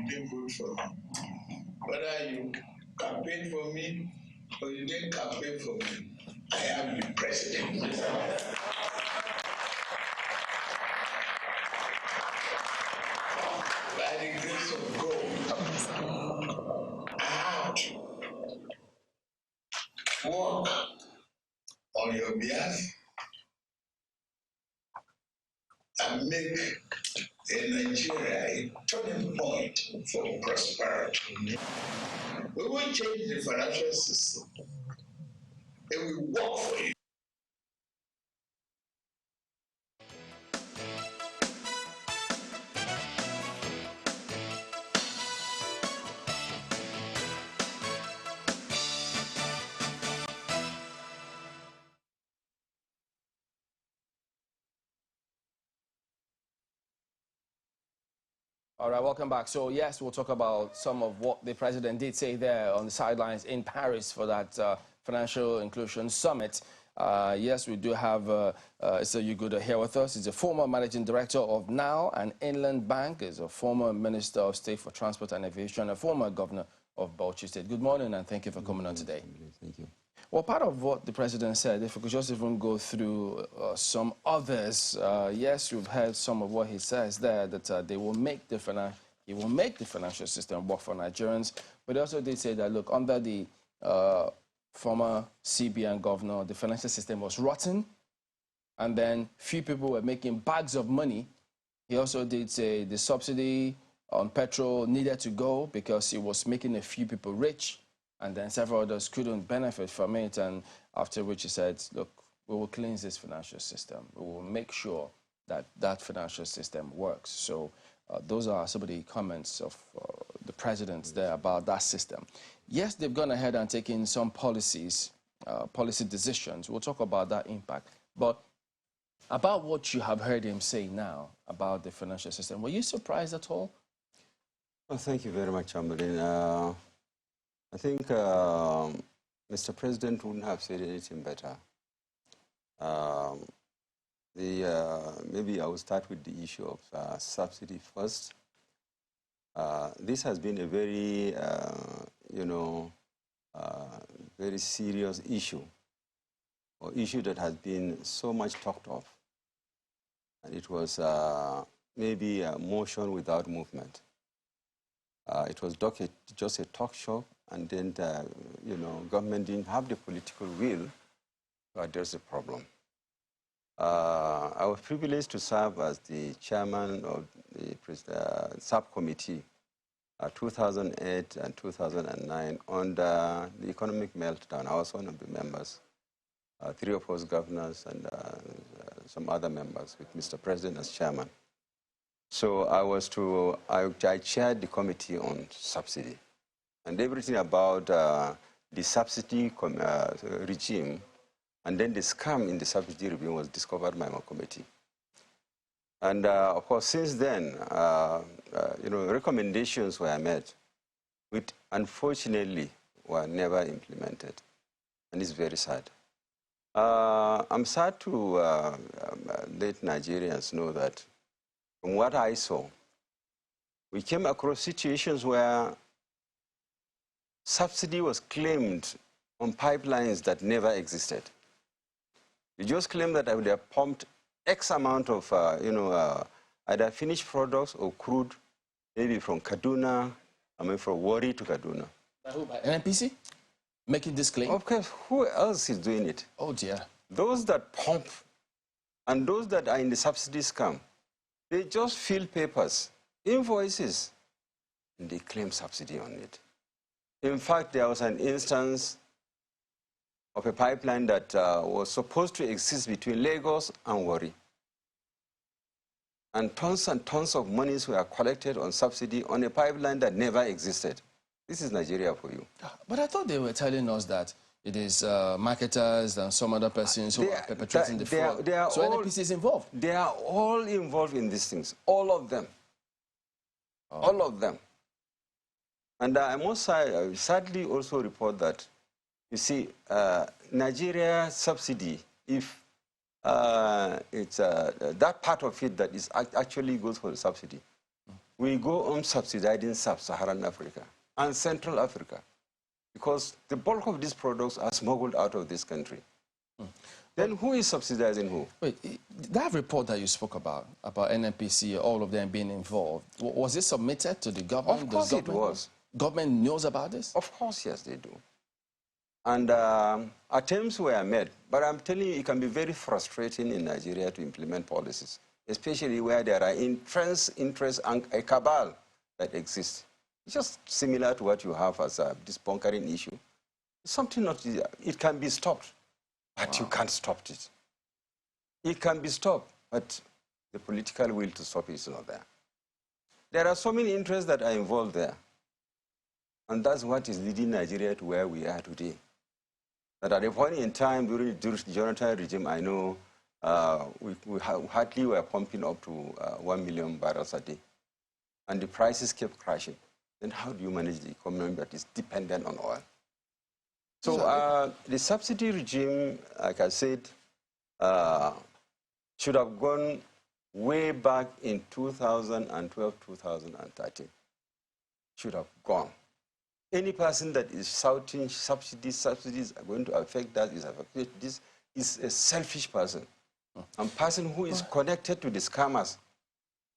you didn't vote for me. Whether you campaigned for me or you didn't campaign for me, I am the president. By the grace of God, I have to work on your behalf and make Nigeria a turning point for prosperity. We will change the financial system and we work for it. All right, welcome back. So, yes, we'll talk about some of what the president did say there on the sidelines in Paris for that Financial Inclusion Summit. Yes, we do have Mr. Yuguda here with us. He's a former managing director of NOW and Inland Bank. He's a former Minister of State for Transport and Aviation, a former governor of Bauchi State. Good morning, and thank you for coming on today. Thank you. Well, part of what the president said, if we could just even go through some others, yes, you've heard some of what he says there, that he will make the financial system work for Nigerians. But he also did say that, look, under the former CBN governor, the financial system was rotten, and then few people were making bags of money. He also did say the subsidy on petrol needed to go because it was making a few people rich, and then several others couldn't benefit from it, and after which he said, look, we will cleanse this financial system. We will make sure that that financial system works. So those are some of the comments of the president there about that system. Yes, they've gone ahead and taken some policies, policy decisions. We'll talk about that impact. But about what you have heard him say now about the financial system, were you surprised at all? Well, thank you very much, Amberlin. I think Mr. President wouldn't have said anything better. Maybe I will start with the issue of subsidy first. This has been a very, very serious issue, or issue that has been so much talked of. And it was maybe a motion without movement. It was just a talk show, and then, government didn't have the political will to address the problem. I was privileged to serve as the chairman of the subcommittee 2008 and 2009 on the economic meltdown. I was one of the members, 3 of us governors and some other members with Mr. President as chairman. So I chaired the committee on subsidy. And everything about the subsidy regime and then the scam in the subsidy regime was discovered by my committee. And of course, since then, recommendations were made, which unfortunately were never implemented. And it's very sad. I'm sad to let Nigerians know that from what I saw, we came across situations where subsidy was claimed on pipelines that never existed. You just claim that I would have pumped X amount of, either finished products or crude, maybe from Kaduna, from Warri to Kaduna. Who, by NNPC? Making this claim? Of course, who else is doing it? Oh, dear. Those that pump and those that are in the subsidy scam, they just fill papers, invoices, and they claim subsidy on it. In fact, there was an instance of a pipeline that was supposed to exist between Lagos and Warri. And tons of monies were collected on subsidy on a pipeline that never existed. This is Nigeria for you. But I thought they were telling us that it is marketers and some other persons who are perpetrating the fraud. So NNPC is involved? They are all involved in these things, all of them. Oh. All of them. And I must sadly also report that, you see, Nigeria subsidy, if it's that part of it that is actually goes for the subsidy, we go on subsidizing sub-Saharan Africa and Central Africa because the bulk of these products are smuggled out of this country. Then who is subsidizing who? Wait, that report that you spoke about NNPC, all of them being involved, was it submitted to the government? Of course it was. Government knows about this? Of course, yes, they do. And attempts were made, but I'm telling you, it can be very frustrating in Nigeria to implement policies, especially where there are interests and a cabal that exists. It's just similar to what you have as this bunkering issue. It's something not, it can be stopped, but you can't stop it. It can be stopped, but the political will to stop it is not there. There are so many interests that are involved there. And that's what is leading Nigeria to where we are today. But at a point in time during the Jonathan regime, I know we hardly were pumping up to 1 million barrels a day. And the prices kept crashing. Then how do you manage the economy that is dependent on oil? So the subsidy regime, like I said, should have gone way back in 2012, 2013. Should have gone. Any person that is shouting subsidies are going to affect that, this is a selfish person. A person who is connected to the scammers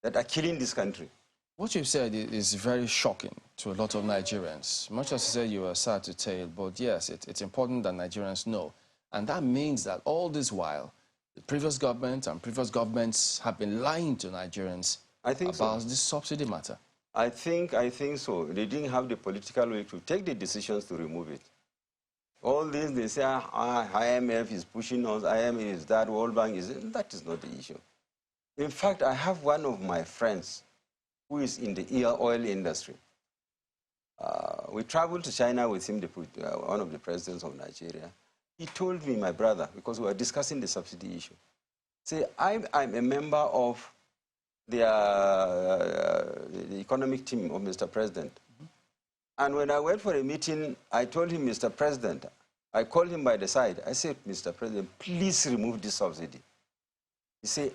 that are killing this country. What you've said is very shocking to a lot of Nigerians. Much as you say you are sad to tell, but yes, it's important that Nigerians know. And that means that all this while, the previous government and previous governments have been lying to Nigerians about this subsidy matter. I think so. They didn't have the political will to take the decisions to remove it. All this, they say, IMF is pushing us, IMF is that, World Bank is... That is not the issue. In fact, I have one of my friends who is in the oil industry. We traveled to China with him, one of the presidents of Nigeria. He told me, my brother, because we were discussing the subsidy issue, say, I'm a member of the economic team of Mr. President. And when I went for a meeting, I told him, Mr. President, I called him by the side. I said, Mr. President, please remove this subsidy. He said,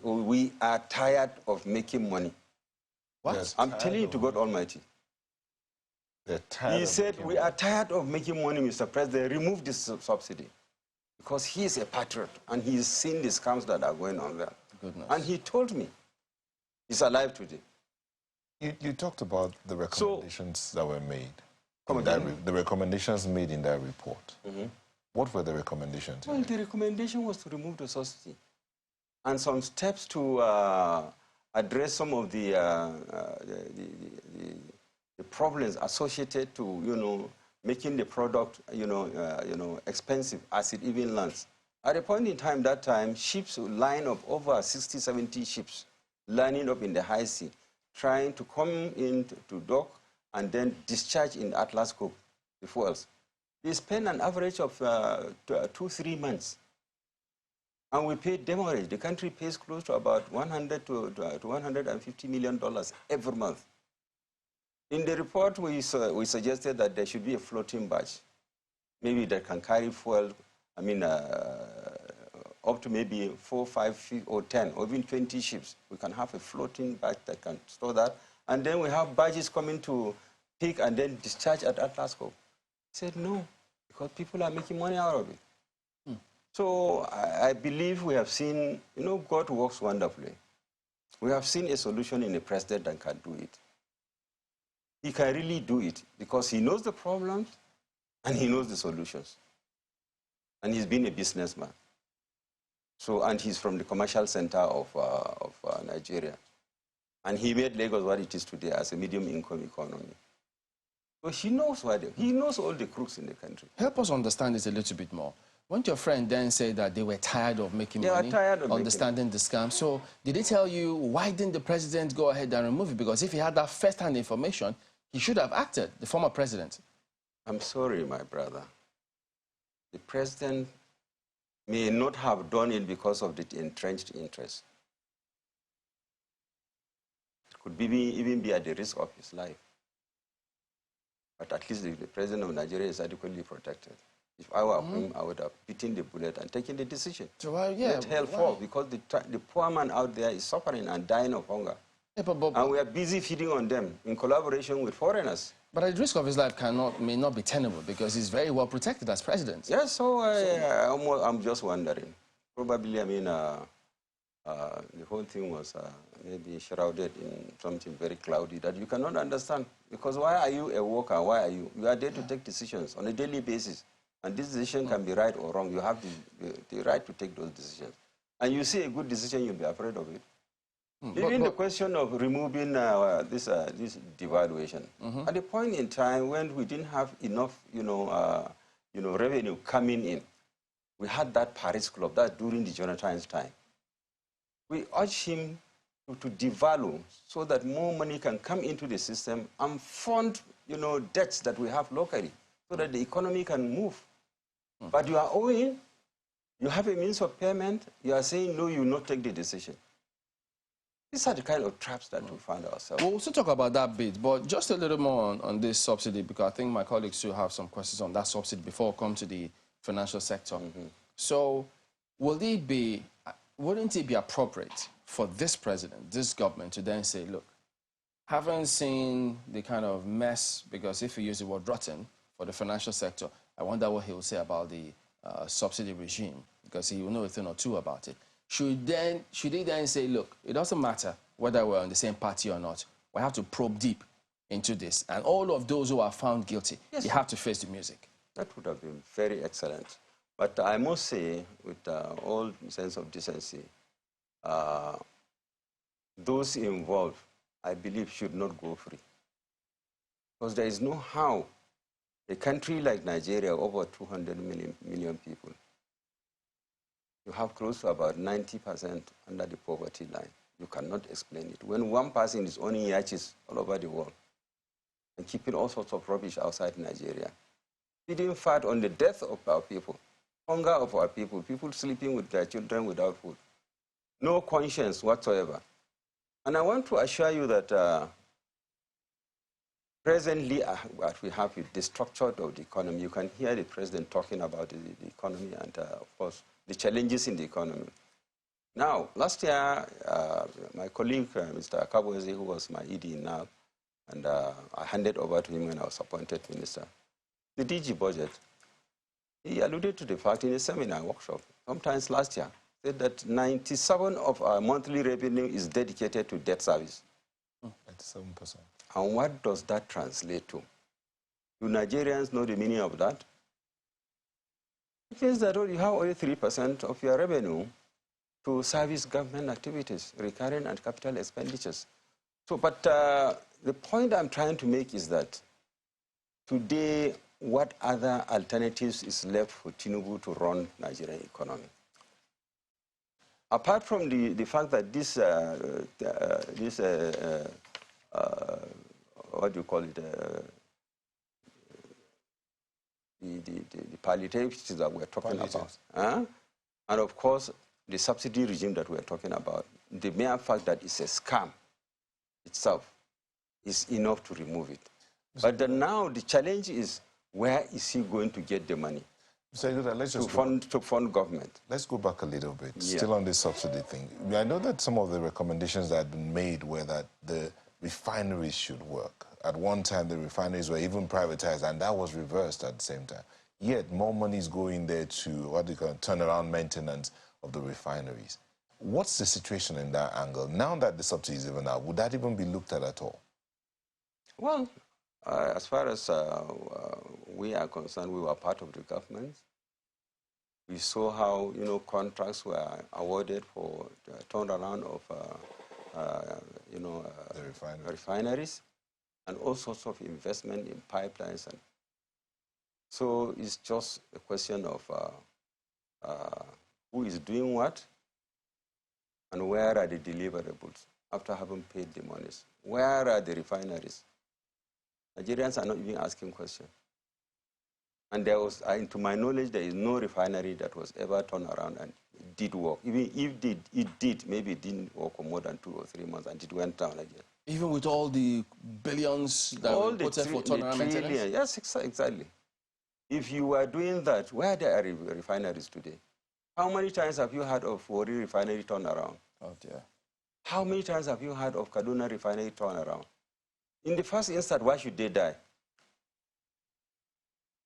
we are tired of making money. What? I'm telling you to God Almighty. He said, we are tired of making money, Mr. President. Remove this subsidy. Because he is a patriot, and he's seen the scams that are going on there. Goodness. And he told me, he's alive today. You talked about the recommendations that were made. The recommendations made in that report. What were the recommendations? Well, the recommendation was to remove the subsidy. And some steps to address some of the problems associated to, making the product, expensive as it even lands. At a point in time, ships line of over 60, 70 ships lining up in the high sea, trying to come in to dock and then discharge in Atlas Cove the fuels. They spend an average of 2-3 months. And we pay demurrage. The country pays close to about $100 to $150 million every month. In the report, we suggested that there should be a floating barge, maybe that can carry fuel, up to maybe 4, 5, or 10, or even 20 ships. We can have a floating barge that can store that. And then we have barges coming to pick and then discharge at Atlas Cove. He said, no, because people are making money out of it. So I believe we have seen, God works wonderfully. We have seen a solution in a president that can do it. He can really do it because he knows the problems and he knows the solutions. And he's been a businessman. So, and he's from the commercial center of Nigeria. And he made Lagos what it is today as a medium-income economy. So he knows he knows all the crooks in the country. Help us understand this a little bit more. Won't your friend then say that they were tired of making money, understanding the scam? So did he tell you, why didn't the president go ahead and remove it? Because if he had that first-hand information, he should have acted, the former president. I'm sorry, my brother. The president may not have done it because of the entrenched interest. It could even be at the risk of his life. But at least the president of Nigeria is adequately protected. If I were him, I would have beaten the bullet and taken the decision. So, Let hell fall, because the poor man out there is suffering and dying of hunger. Yeah, and we are busy feeding on them in collaboration with foreigners. But at the risk of his life may not be tenable because he's very well protected as president. Yes, so I'm just wondering. Probably, I mean, the whole thing was maybe shrouded in something very cloudy that you cannot understand. Because why are you a worker? Why are you? You are there to take decisions on a daily basis. And this decision can be right or wrong. You have the right to take those decisions. And you see a good decision, you'll be afraid of it. Even the question of removing this devaluation, at the point in time when we didn't have enough, revenue coming in, we had that Paris Club, that during the Jonathan's time. We urged him to devalue so that more money can come into the system and fund, debts that we have locally, so that the economy can move. But you are owing, you have a means of payment, you are saying, no, you will not take the decision. These are the kind of traps that we find ourselves. We'll also talk about that bit, but just a little more on this subsidy, because I think my colleagues still have some questions on that subsidy before we come to the financial sector. So wouldn't it be appropriate for this president, this government, to then say, look, haven't seen the kind of mess, because if you use the word rotten for the financial sector, I wonder what he will say about the subsidy regime, because he will know a thing or two about it. Should he then say, look, it doesn't matter whether we're on the same party or not. We have to probe deep into this. And all of those who are found guilty, they have to face the music. That would have been very excellent. But I must say, with all sense of decency, those involved, I believe, should not go free. Because there is no how a country like Nigeria, over 200 million people, you have close to about 90% under the poverty line. You cannot explain it. When one person is owning yachts all over the world and keeping all sorts of rubbish outside Nigeria, feeding fat on the death of our people, hunger of our people, people sleeping with their children without food, no conscience whatsoever. And I want to assure you that presently, what we have is the structure of the economy. You can hear the president talking about the economy and, of course, the challenges in the economy. Now, last year, my colleague, Mr. Kabwezi, who was my ED now, and I handed over to him when I was appointed minister, the DG budget, he alluded to the fact in a seminar workshop, sometimes last year, said that 97% of our monthly revenue is dedicated to debt service. 97%. And what does that translate to? Do Nigerians know the meaning of that? It means that you have only 3% of your revenue to service government activities, recurring and capital expenditures. So, but the point I'm trying to make is that today, what other alternatives is left for Tinubu to run Nigerian economy? Apart from the fact that what do you call it, the palliatives that we're talking about. And of course, the subsidy regime that we're talking about, the mere fact that it's a scam itself is enough to remove it. But now the challenge is, where is he going to get the money? Let's just to fund government. Let's go back a little bit, Yeah. still on this subsidy thing. I know that some of the recommendations that had been made were that the refineries should work. At one time, the refineries were even privatized, and that was reversed at the same time. Yet, more money is going there to, what do you call it, turnaround maintenance of the refineries. What's the situation in that angle? Now that the subsidy is even out, would that even be looked at all? Well, as far as we are concerned, we were part of the government. We saw how, contracts were awarded for the turnaround of, the refineries, and all sorts of investment in pipelines. And so it's just a question of who is doing what and where are the deliverables after having paid the monies. Where are the refineries? Nigerians are not even asking questions. And there was, to my knowledge, there is no refinery that was ever turned around and did work. Even if it did, maybe it didn't work for more than 2 or 3 months and it went down again. Even with all the billions that were put for turnaround maintenance? Yes, exactly. If you were doing that, where there are refineries today? How many times have you heard of Warri refinery turnaround? Oh, dear. How many times have you heard of Kaduna refinery turnaround? In the first instance, why should they die?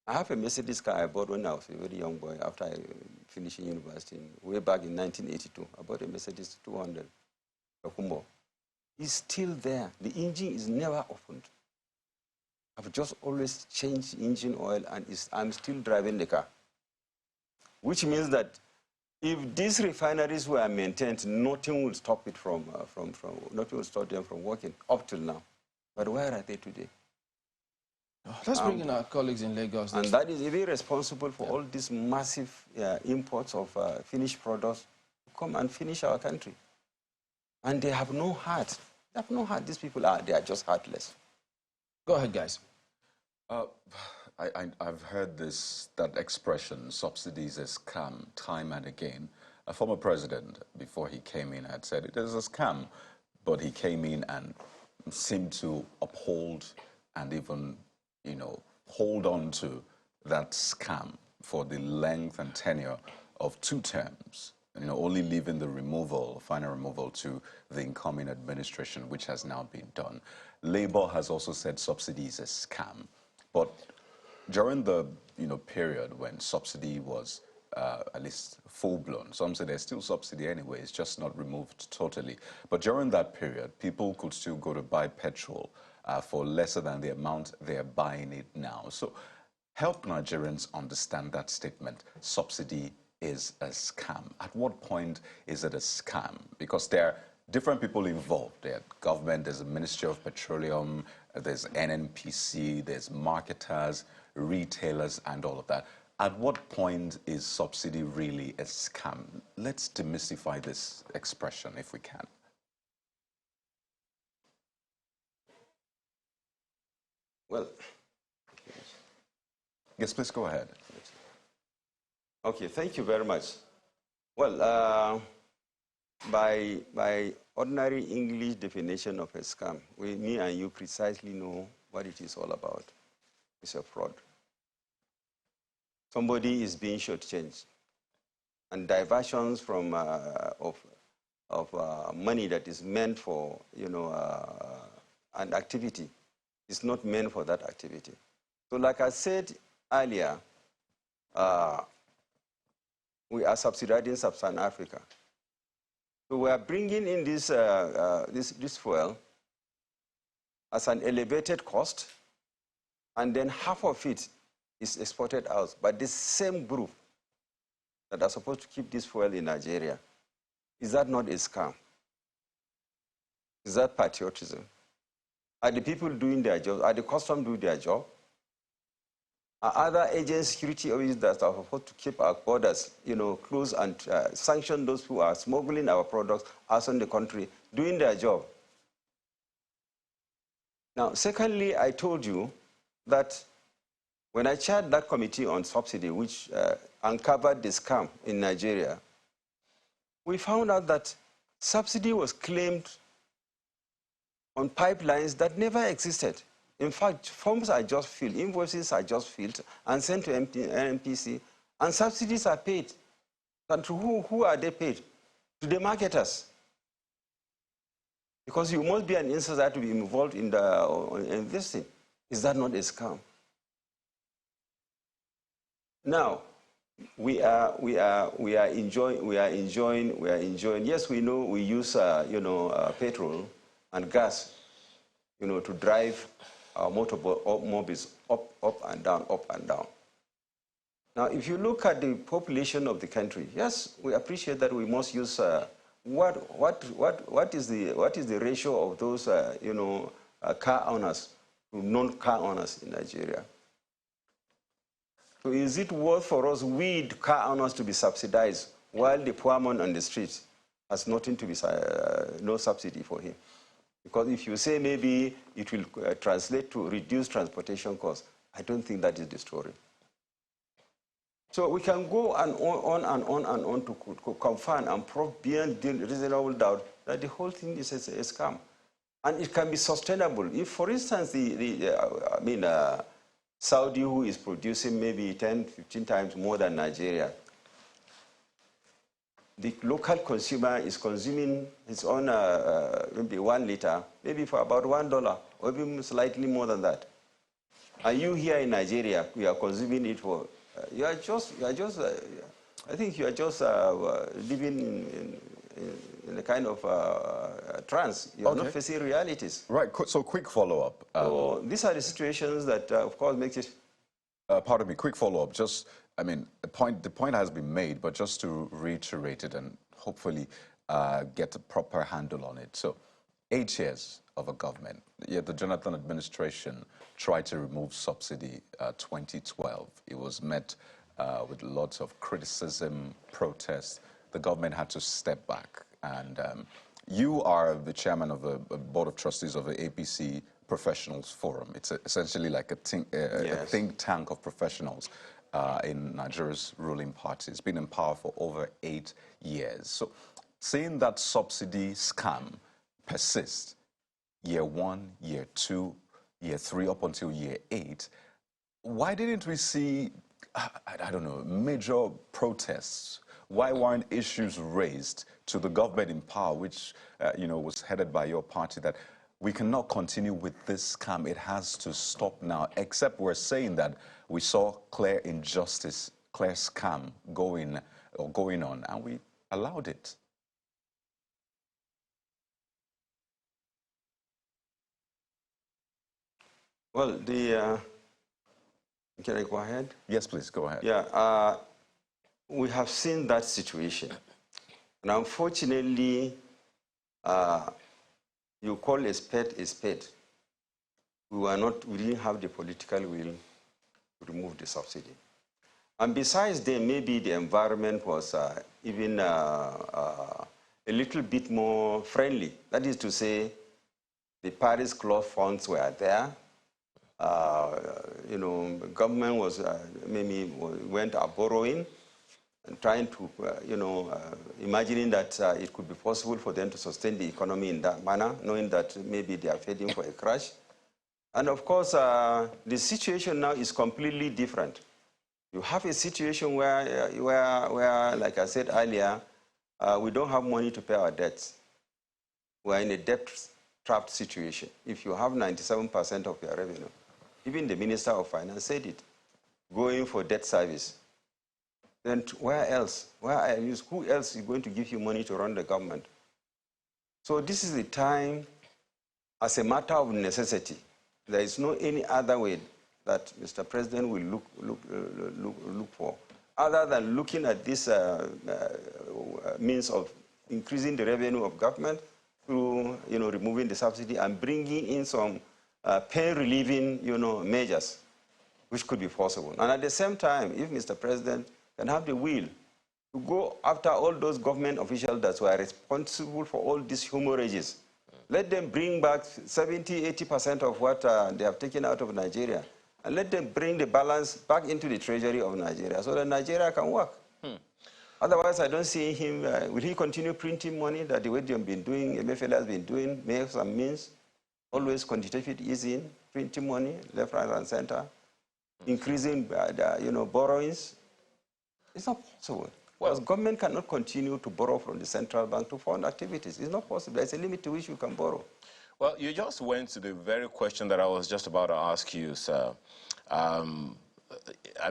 I have a Mercedes car I bought when I was a very young boy after finishing university, way back in 1982. I bought a Mercedes 200, Kumbo. It's still there. The engine is never opened. I've just always changed engine oil and I'm still driving the car. Which means that if these refineries were maintained, nothing will stop it nothing will stop them from working up till now. But where are they today? Let's bring in our colleagues in Lagos. And that is even responsible for all these massive imports of finished products to come and finish our country. And they have no heart. They have no heart. These people they are just heartless. Go ahead, guys. I've heard that expression, subsidy is a scam, time and again. A former president, before he came in, had said it is a scam, but he came in and seemed to uphold and even, hold on to that scam for the length and tenure of 2 terms, only leaving the final removal to the incoming administration, which has now been done. Labour has also said subsidy is a scam, but during the period when subsidy was at least full-blown, some say there's still subsidy anyway, it's just not removed totally. But during that period, people could still go to buy petrol for lesser than the amount they're buying it now. So help Nigerians understand that statement, subsidy is a scam. At what point is it a scam? Because there are different people involved. There's government, there's the Ministry of Petroleum, there's NNPC, there's marketers, retailers, and all of that. At what point is subsidy really a scam? Let's demystify this expression if we can. Well, yes, please go ahead. Okay, thank you very much. Well, by ordinary English definition of a scam, me and you precisely know what it is all about. It's a fraud. Somebody is being shortchanged, and diversions from of money that is meant for an activity is not meant for that activity. So, like I said earlier, we are subsidizing Sub-Saharan Africa. So we are bringing in this fuel as an elevated cost, and then half of it is exported out by the same group that are supposed to keep this fuel in Nigeria. Is that not a scam? Is that patriotism? Are the people doing their job? Are the customs doing their job? Are other agents, security officers that are supposed to keep our borders, closed and sanction those who are smuggling our products outside the country, doing their job? Now, secondly, I told you that when I chaired that committee on subsidy, which uncovered the scam in Nigeria, we found out that subsidy was claimed on pipelines that never existed. In fact, forms are just filled, invoices are just filled and sent to NNPC, and subsidies are paid. And to who are they paid? To the marketers. Because you must be an insider to be involved in this thing. Is that not a scam? Now, we are enjoying. Yes, we know we use petrol and gas, to drive our mobiles up and down, up and down. Now, if you look at the population of the country, yes, we appreciate that we must use what is the ratio of those car owners to non-car owners in Nigeria. So is it worth for us, we car owners, to be subsidized while the poor man on the street has nothing to be, no subsidy for him? Because if you say maybe it will translate to reduced transportation costs, I don't think that is the story. So we can go on and on to confirm and prove beyond reasonable doubt that the whole thing is a scam. And it can be sustainable. If, for instance, Saudi, who is producing maybe 10, 15 times more than Nigeria, the local consumer is consuming his own maybe 1 liter, maybe for about $1, or even slightly more than that. And you here in Nigeria, you are consuming it for, I think you are just living in a kind of trance. You are not facing realities. Right, so quick follow-up. So these are the situations that, of course, makes it... Pardon me, quick follow-up. Just, I mean, the point has been made, but just to reiterate it and hopefully get a proper handle on it. So 8 years of a government. Yet the Jonathan administration tried to remove subsidy 2012. It was met with lots of criticism, protests. The government had to step back. And you are the chairman of the board of trustees of the APC Professionals Forum. It's essentially like a think tank of professionals in Nigeria's ruling party. It's been in power for over 8 years. So seeing that subsidy scam persist, year 1, year 2, year 3, up until year 8, why didn't we see, I don't know, major protests? Why weren't issues raised to the government in power, which was headed by your party, that we cannot continue with this scam? It has to stop now, except we're saying that we saw clear injustice, clear scam going on, and we allowed it. Well, can I go ahead? Yes, please, go ahead. Yeah, we have seen that situation. And unfortunately, you call a spade a spade. We didn't have the political will to remove the subsidy. And besides then, maybe the environment was even a little bit more friendly. That is to say, the Paris Club funds were there. Government was maybe went out borrowing and trying to, imagining that it could be possible for them to sustain the economy in that manner, knowing that maybe they are heading for a crash. And of course, the situation now is completely different. You have a situation where like I said earlier, we don't have money to pay our debts. We're in a debt-trapped situation. If you have 97% of your revenue, even the Minister of Finance said it, going for debt service, then where else? Who else is going to give you money to run the government? So this is the time, as a matter of necessity, there is no any other way that Mr. President will look for, other than looking at this means of increasing the revenue of government through removing the subsidy and bringing in some pain-relieving measures, which could be possible. And at the same time, if Mr. President can have the will to go after all those government officials that were responsible for all these hemorrhages, let them bring back 70–80% of what they have taken out of Nigeria, and let them bring the balance back into the treasury of Nigeria so that Nigeria can work. Otherwise, I don't see him, will he continue printing money that the way they've been doing, MFL has been doing, makes and means, always quantitative easing, printing money, left, right, and center, increasing borrowings? It's not possible. Well, because government cannot continue to borrow from the central bank to fund activities. It's not possible. There's a limit to which you can borrow. Well, you just went to the very question that I was just about to ask you, sir. I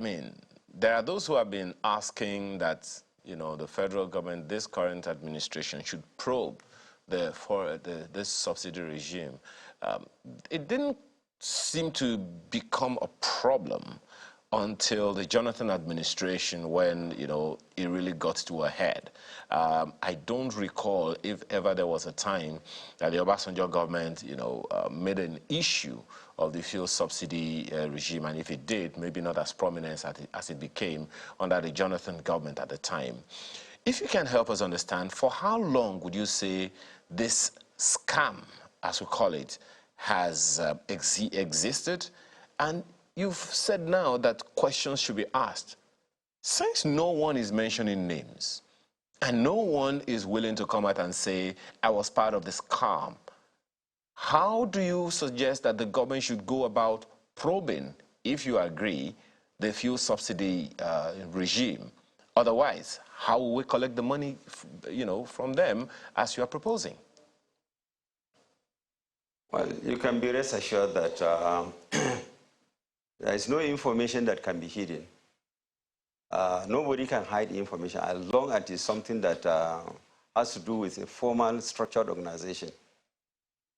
mean, there are those who have been asking that, the federal government, this current administration, should probe this subsidy regime. It didn't seem to become a problem until the Jonathan administration, when it really got to a head. I don't recall if ever there was a time that the Obasanjo government made an issue of the fuel subsidy regime, and if it did, maybe not as prominent as it became under the Jonathan government at the time. If you can help us understand, for how long would you say this scam, as we call it, has existed? And you've said now that questions should be asked. Since no one is mentioning names, and no one is willing to come out and say, I was part of this scam, how do you suggest that the government should go about probing, if you agree, the fuel subsidy regime? Otherwise, how will we collect the money, you know, from them as you are proposing? Well, you can be rest assured that there is no information that can be hidden. Nobody can hide information as long as it is something that has to do with a formal, structured organization,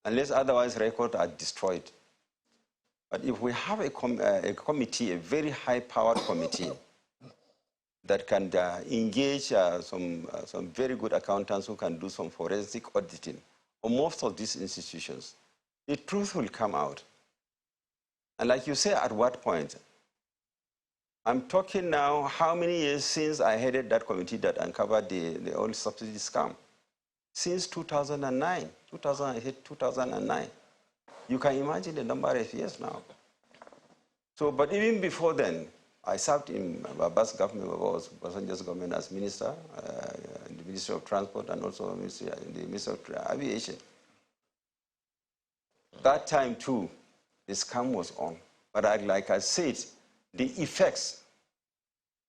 unless otherwise records are destroyed. But if we have a committee, a very high-powered committee, that can engage some very good accountants who can do some forensic auditing on most of these institutions, the truth will come out. And like you say, at what point? I'm talking now how many years since I headed that committee that uncovered the old subsidy scam? Since 2009, 2008, 2009. You can imagine the number of years now. So, but even before then, I served in Abbas government, Basanjo's government as minister, in the Ministry of Transport and also in the Ministry of Aviation. That time too, the scam was on. But like I said, the effects,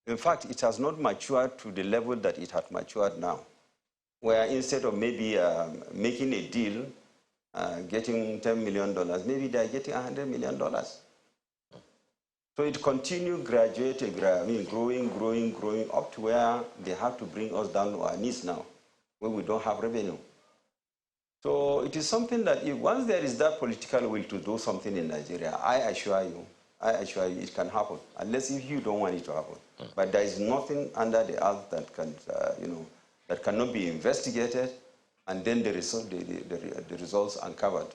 in fact, it has not matured to the level that it had matured now, where instead of maybe making a deal, getting $10 million, maybe they're getting $100 million. So it continued graduating, growing up to where they have to bring us down to our knees now, where we don't have revenue. So it is something that if once there is that political will to do something in Nigeria, I assure you it can happen, unless if you don't want it to happen. But there is nothing under the earth that can, that cannot be investigated, and then the results uncovered.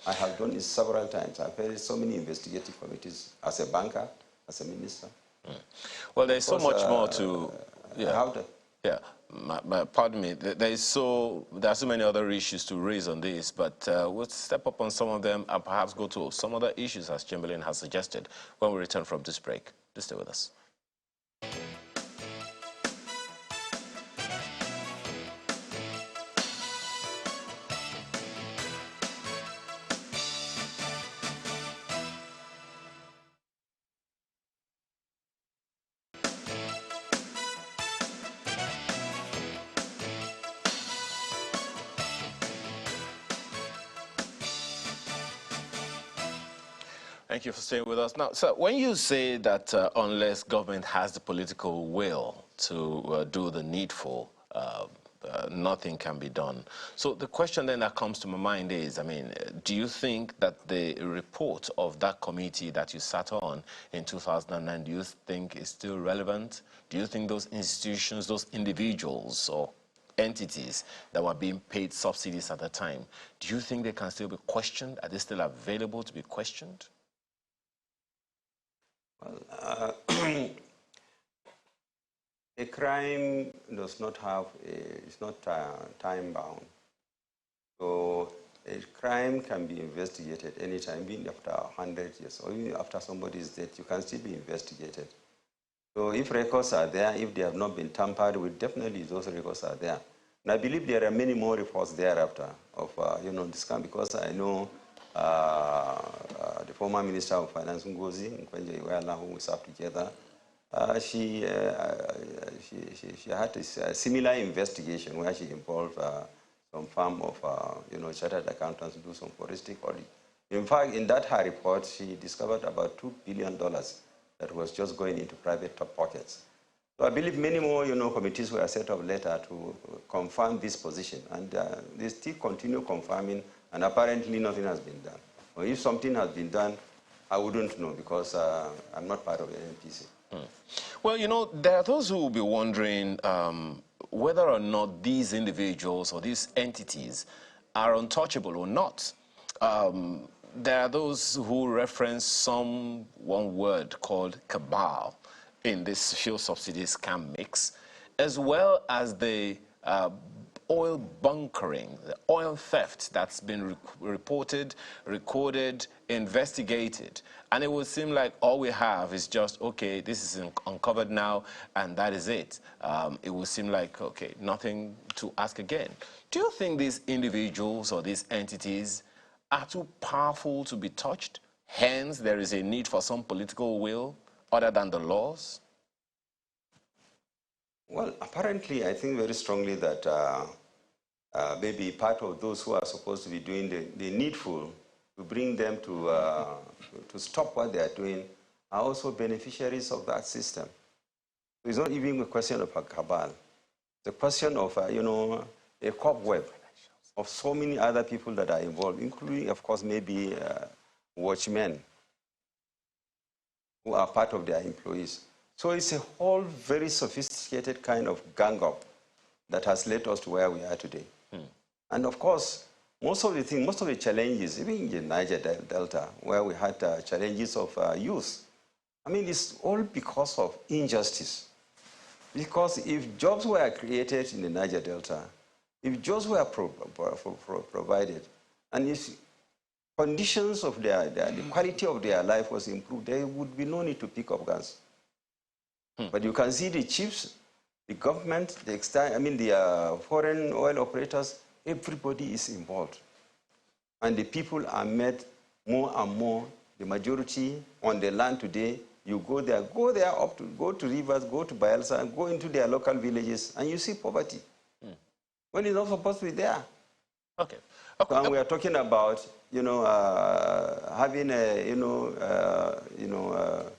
I have done it several times. I've heard so many investigative committees as a banker, as a minister. Well, there's so much more to... Yeah. Pardon me. There are so many other issues to raise on this, but we'll step up on some of them and perhaps go to some other issues as Chamberlain has suggested when we return from this break. Please stay with us. Thank you for staying with us. Now, so when you say that unless government has the political will to do the needful, nothing can be done. So the question then that comes to my mind is, I mean, do you think that the report of that committee that you sat on in 2009, do you think is still relevant? Do you think those institutions, those individuals or entities that were being paid subsidies at the time, do you think they can still be questioned? Are they still available to be questioned? Well, a crime does not have, it's not time bound. So a crime can be investigated anytime, even after 100 years, or even after somebody is dead, you can still be investigated. So if records are there, if they have not been tampered with, definitely those records are there. And I believe there are many more reports thereafter of, this scam, because I know the former Minister of Finance, Ngozi, who we served together, she had a similar investigation where she involved some firm of chartered accountants to do some forensic audit. In fact, in that her report, she discovered about $2 billion that was just going into private top pockets. So I believe many more committees were set up later to confirm this position, and they still continue confirming, and apparently nothing has been done. Or if something has been done, I wouldn't know, because I'm not part of the NPC. Well, there are those who will be wondering whether or not these individuals or these entities are untouchable or not. There are those who reference one word called cabal in this fuel subsidy scam mix, as well as the oil bunkering, the oil theft that's been reported, recorded, investigated. And it would seem like all we have is just, okay, this is uncovered now, and that is it. It would seem like, okay, nothing to ask again. Do you think these individuals or these entities are too powerful to be touched? Hence, there is a need for some political will other than the laws? Well, apparently, I think very strongly that maybe part of those who are supposed to be doing the needful to bring them to stop what they are doing are also beneficiaries of that system. It's not even a question of a cabal. It's a question of, a cobweb of so many other people that are involved, including, of course, maybe watchmen who are part of their employees. So it's a whole very sophisticated kind of gang-up that has led us to where we are today. And of course, most of the challenges, even in the Niger Delta, where we had challenges of youth, I mean, it's all because of injustice. Because if jobs were created in the Niger Delta, if jobs were provided, and if conditions of the quality of their life was improved, there would be no need to pick up guns. But you can see the chiefs, the government, the foreign oil operators, everybody is involved. And the people are made more and more, the majority on the land today. You go there, go to rivers, go to Bayelsa, go into their local villages, and you see poverty. When it's not supposed to be there. Okay. And we are talking about, having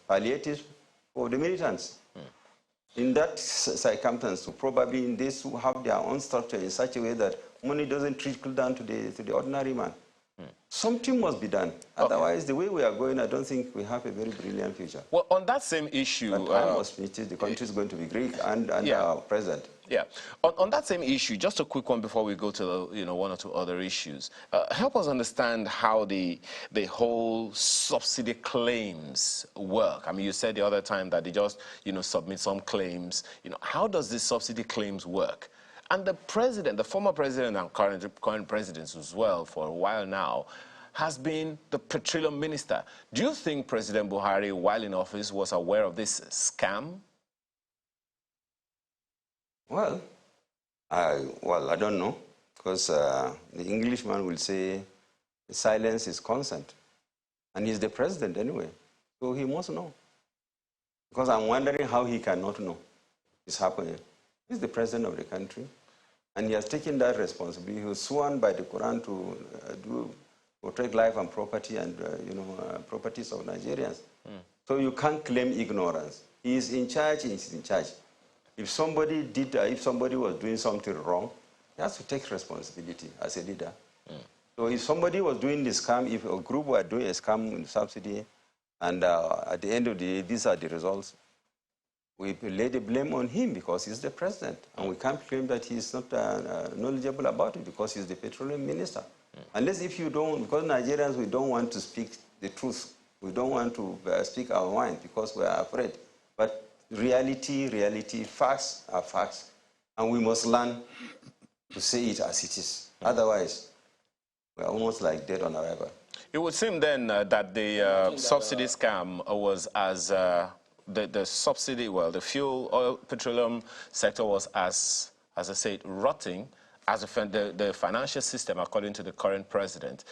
palliatives for the militants. In that circumstance, probably these who have their own structure in such a way that money doesn't trickle down to the ordinary man. Something must be done. Otherwise, the way we are going, I don't think we have a very brilliant future. Well, on that same issue... But time must meet it. The country is going to be Greek and present. Yeah. On that same issue, just a quick one before we go to one or two other issues. Help us understand how the whole subsidy claims work. I mean, you said the other time that they just submit some claims. How does this subsidy claims work? And the president, the former president and current presidents as well, for a while now, has been the petroleum minister. Do you think President Buhari, while in office, was aware of this scam? Well, I don't know, because the Englishman will say silence is consent. And he's the president anyway, so he must know. Because I'm wondering how he cannot know it's happening. He's the president of the country, and he has taken that responsibility. He was sworn by the Quran to protect life and property and properties of Nigerians. So you can't claim ignorance. He is in charge, he's in charge. If somebody was doing something wrong, he has to take responsibility as a leader. So if somebody was doing the scam, if a group were doing a scam in subsidy, and at the end of the day, these are the results, we lay the blame on him because he's the president. And we can't claim that he's not knowledgeable about it because he's the petroleum minister. Unless if you don't, because Nigerians, we don't want to speak the truth. We don't want to speak our mind because we are afraid. But reality, facts are facts. And we must learn to say it as it is. Otherwise, we're almost like dead on arrival. It would seem then that the subsidy scam was as the subsidy, the fuel oil petroleum sector was as I said, rotting as the financial system, according to the current president.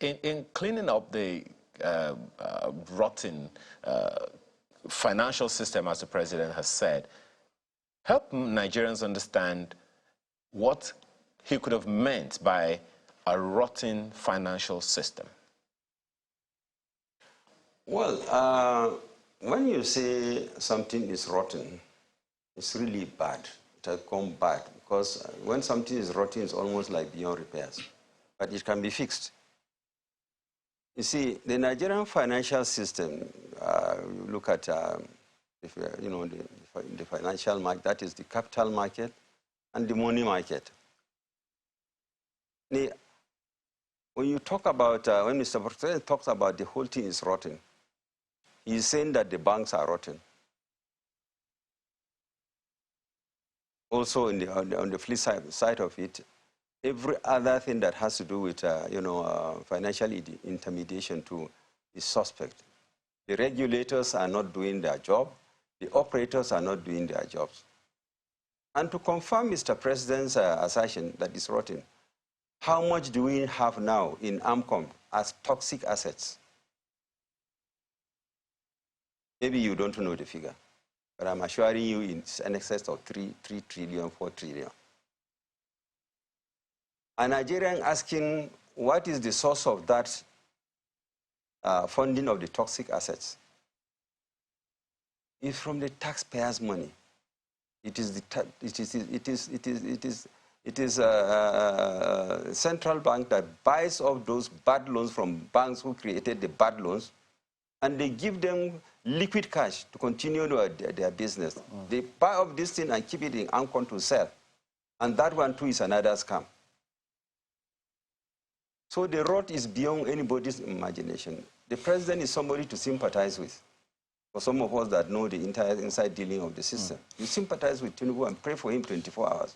In cleaning up the rotten financial system, as the president has said, help Nigerians understand what he could have meant by a rotten financial system. Well, when you say something is rotten, it's really bad. It has gone bad because when something is rotten, it's almost like beyond repairs. But it can be fixed. You see, the Nigerian financial system, you look at the financial market, that is the capital market and the money market. When you talk about, when Mr. President talks about the whole thing is rotten, he's saying that the banks are rotten. Also, on the flip side of it, every other thing that has to do with financial intermediation too is suspect. The regulators are not doing their job. The operators are not doing their jobs. And to confirm Mr. President's assertion that it's rotten, how much do we have now in AMCOM as toxic assets? Maybe you don't know the figure. But I'm assuring you it's in excess of 3 trillion, 4 trillion. A Nigerian asking what is the source of that funding of the toxic assets? It's from the taxpayers' money. It is a central bank that buys off those bad loans from banks who created the bad loans, and they give them liquid cash to continue their business. They buy up this thing and keep it in Ancon to sell. And that one too is another scam. So the road is beyond anybody's imagination. The president is somebody to sympathize with. For some of us that know the entire inside dealing of the system, you sympathize with Tinubu and pray for him 24 hours.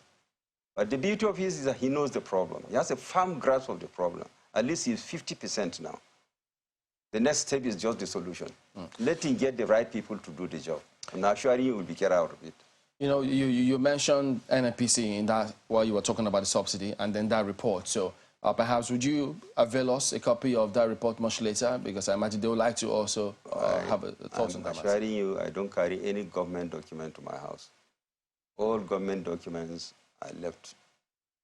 But the beauty of his is that he knows the problem. He has a firm grasp of the problem. At least he's 50% now. The next step is just the solution. Let him get the right people to do the job. And I'm sure he will be carried out of it. You know, you mentioned NNPC in that while you were talking about the subsidy and then that report. So perhaps would you avail us a copy of that report much later? Because I imagine they would like to also have a thought on that. I'm assuring you, I don't carry any government document to my house. All government documents are left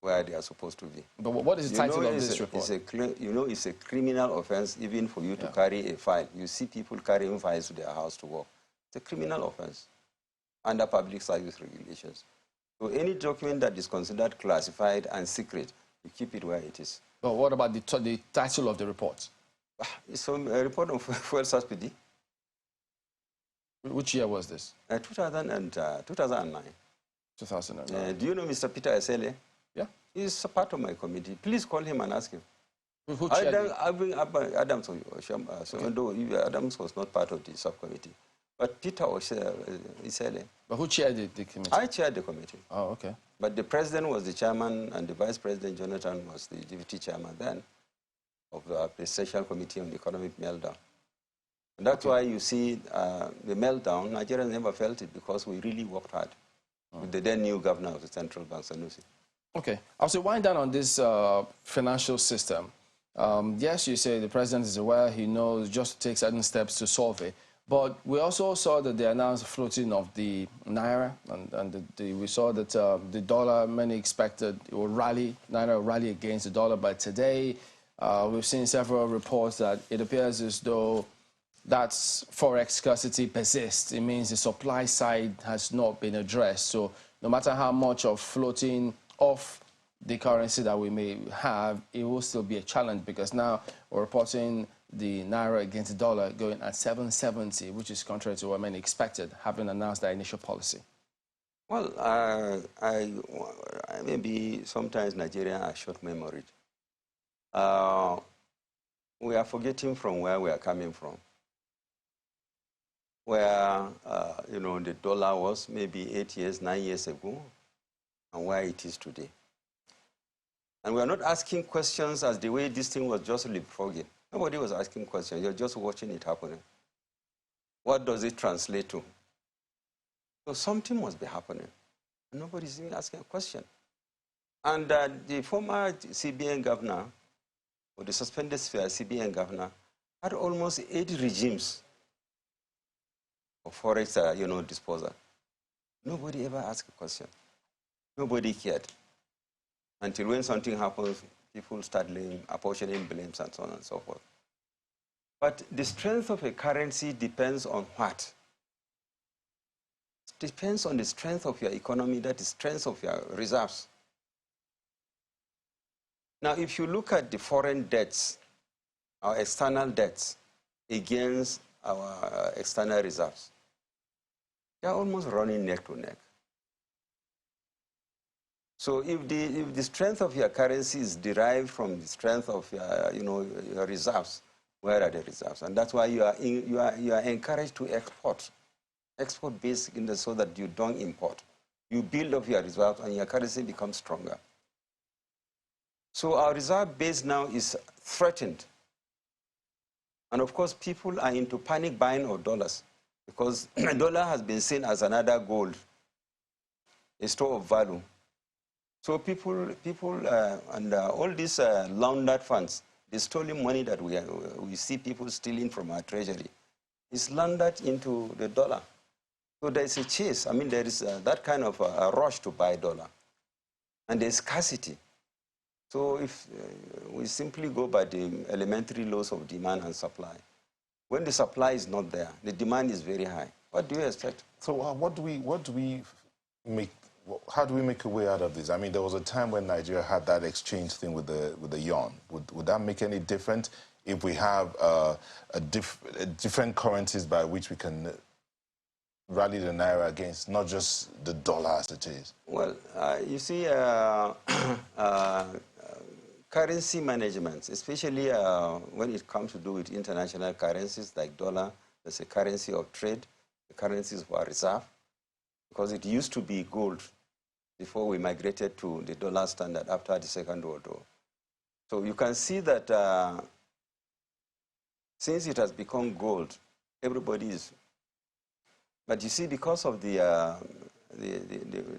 where they are supposed to be. But what is the title of this report? It's a criminal offense even for you to carry a file. You see people carrying files to their house to work. It's a criminal offense under public service regulations. So any document that is considered classified and secret, you keep it where it is. But what about the title of the report? It's a report on fuel subsidy. Which year was this? 2009. 2009. Do you know Mr. Peter Esele? Yeah. He's a part of my committee. Please call him and ask him. Who chaired it? Adams, although Adams was not part of the subcommittee. But Peter Esele. But who chaired the committee? I chaired the committee. Oh, okay. But the president was the chairman, and the vice president, Jonathan, was the deputy chairman then of the Special Committee on the Economic Meltdown. And that's why you see the meltdown, Nigerians never felt it because we really worked hard with the then new governor of the central bank, Sanusi. Okay. Also, wind down on this financial system. Yes, you say the president is aware, he knows just to take certain steps to solve it. But we also saw that they announced the floating of the Naira, and we saw that the dollar, many expected it will rally, Naira will rally against the dollar. But today, we've seen several reports that it appears as though that forex scarcity persists. It means the supply side has not been addressed. So no matter how much of floating off the currency that we may have, it will still be a challenge because now we're reporting the Naira against the dollar going at 770, which is contrary to what many expected, having announced their initial policy. Well, maybe sometimes Nigerians are short-memoried. We are forgetting from where we are coming from. Where, you know, the dollar was maybe 8 years, 9 years ago, and where it is today. And we are not asking questions as the way this thing was just leapfrogging. Nobody was asking questions. You're just watching it happening. What does it translate to? So something must be happening. Nobody's even asking a question. And the former CBN governor, or the suspended CBN governor, had almost 8 regimes of forex, you know, disposal. Nobody ever asked a question. Nobody cared. Until when something happens, people start apportioning blames and so on and so forth. But the strength of a currency depends on what? It depends on the strength of your economy, that is strength of your reserves. Now, if you look at the foreign debts, our external debts against our external reserves, they are almost running neck to neck. So if the strength of your currency is derived from the strength of your, you know, your reserves, where are the reserves? And that's why you are encouraged to export basic in so that you don't import. You build up your reserves and your currency becomes stronger. So our reserve base now is threatened. And of course, people are into panic buying of dollars because the dollar has been seen as another gold, a store of value. So people and all these laundered funds, the stolen money that we see people stealing from our treasury, is laundered into the dollar. So there is a chase. I mean, there is that kind of a rush to buy dollar. And there's scarcity. So if we simply go by the elementary laws of demand and supply, when the supply is not there, the demand is very high. What do you expect? So what do we make? How do we make a way out of this? I mean, there was a time when Nigeria had that exchange thing with the yuan. Would that make any difference if we have different currencies by which we can rally the naira against, not just the dollar as it is? Well, you see, currency management, especially when it comes to do with international currencies like dollar, there's a currency of trade, the currencies for reserve, because it used to be gold before we migrated to the dollar standard after the Second World War. So you can see that since it has become gold, everybody is. But you see, because of the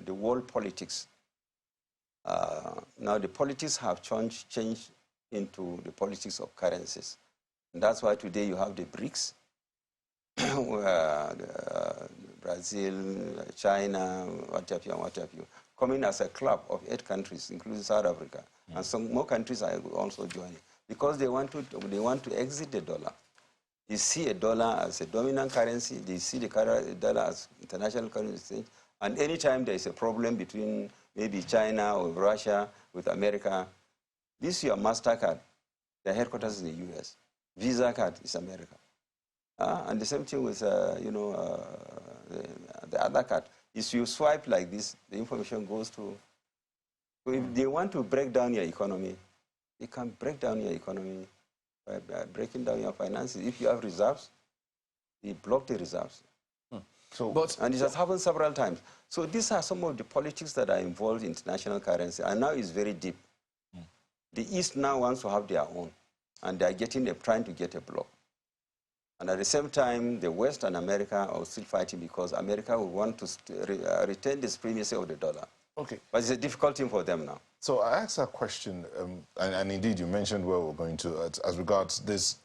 world politics, now the politics have changed into the politics of currencies. And that's why today you have the BRICS, Brazil, China, what have you, coming as a club of 8 countries, including South Africa. And some more countries are also joining because they want to exit the dollar. They see a dollar as a dominant currency. They see the dollar as international currency. And anytime there is a problem between maybe China or Russia with America, this is your MasterCard. The headquarters is in the US. Visa card is America. And the same thing with, the other card. If you swipe like this, the information goes to. So if they want to break down your economy, they can break down your economy by breaking down your finances. If you have reserves, they block the reserves. And it has happened several times. So these are some of the politics that are involved in international currency, and now it's very deep. The East now wants to have their own, and they're trying to get a block. And at the same time, the West and America are still fighting because America will want to retain the supremacy of the dollar. Okay. But it's a difficult thing for them now. So I asked a question, and indeed you mentioned where we're going to, as regards this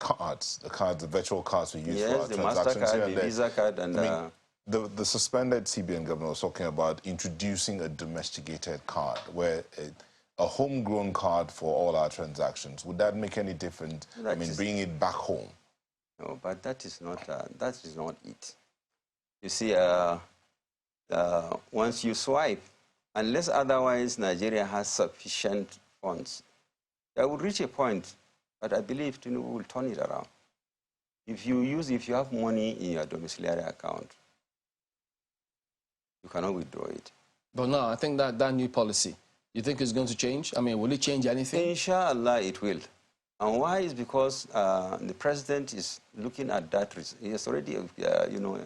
cards, the virtual cards we use for our transactions here and there. The Visa card, and I mean, the suspended CBN governor was talking about introducing a domesticated card, where a homegrown card for all our transactions. Would that make any difference? I mean, bringing it back home. No, but that is not it. You see, once you swipe, unless otherwise Nigeria has sufficient funds, that will reach a point. But I believe Tinubu will turn it around. If you have money in your domiciliary account, you cannot withdraw it. But no, I think that new policy, you think it's going to change? I mean, will it change anything? Inshallah, it will. And why is because the president is looking at that. He has already,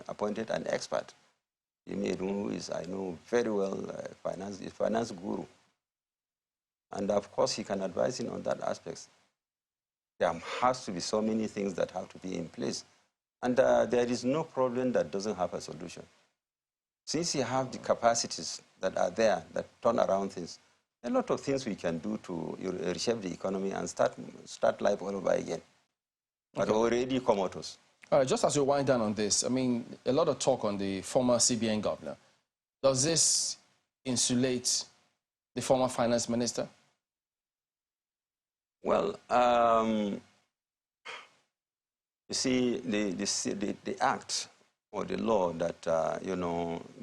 appointed an expert, who is, I know very well, finance guru. And of course, he can advise him on that aspect. There has to be so many things that have to be in place. And there is no problem that doesn't have a solution. Since you have the capacities that are there that turn around things, a lot of things we can do to reshape the economy and start life all over again. But already comatose. All right, just as we wind down on this, I mean, a lot of talk on the former CBN governor. Does this insulate the former finance minister? Well, you see, the act or the law that,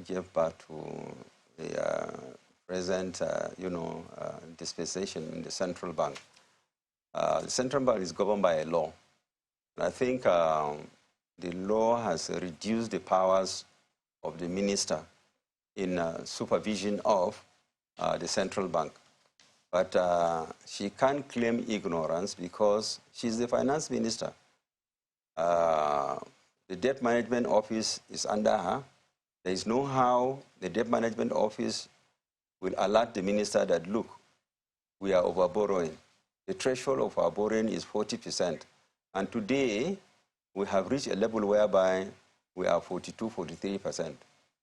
gave birth to the present, dispensation in the central bank. The central bank is governed by a law. And I think the law has reduced the powers of the minister in supervision of the central bank. But she can't claim ignorance because she's the finance minister. The debt management office is under her. There is no how the debt management office will alert the minister that, look, we are over-borrowing. The threshold of our borrowing is 40%. And today, we have reached a level whereby we are 42, 43%.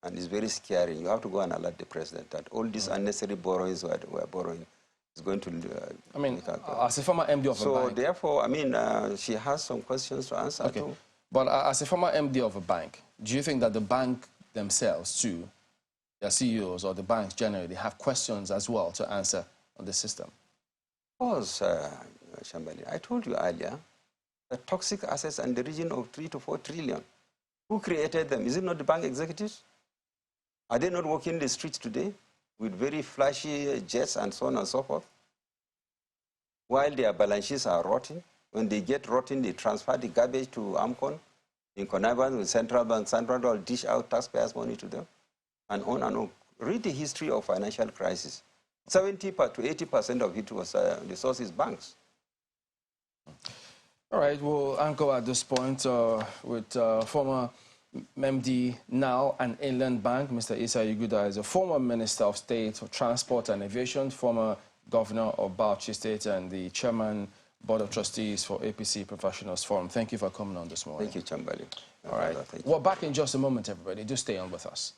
And it's very scary. You have to go and alert the president that all these unnecessary borrowings we are borrowing is going to... I mean, as a former MD of a bank... So therefore, I mean, she has some questions to answer too. But as a former MD of a bank, do you think that the bank themselves too, their CEOs or the banks generally, have questions as well to answer on the system? Of course, Shambali. I told you earlier, the toxic assets in the region of 3 to 4 trillion. Who created them? Is it not the bank executives? Are they not walking the streets today with very flashy jets and so on and so forth? While their balance sheets are rotting, when they get rotten, they transfer the garbage to AMCON in connivance with Central Bank. Central Bank will dish out taxpayers' money to them, and on and on. Read the history of financial crisis. 70 to 80% of it was the source is banks. All right, we'll anchor at this point with former MD now and Inland Bank. Mr. Isa Yuguda is a former Minister of State for Transport and Aviation, former Governor of Bauchi State, and the Chairman, Board of Trustees for APC Professionals Forum. Thank you for coming on this morning. Thank you, Chambali. All right. We're back in just a moment, everybody. Do stay on with us.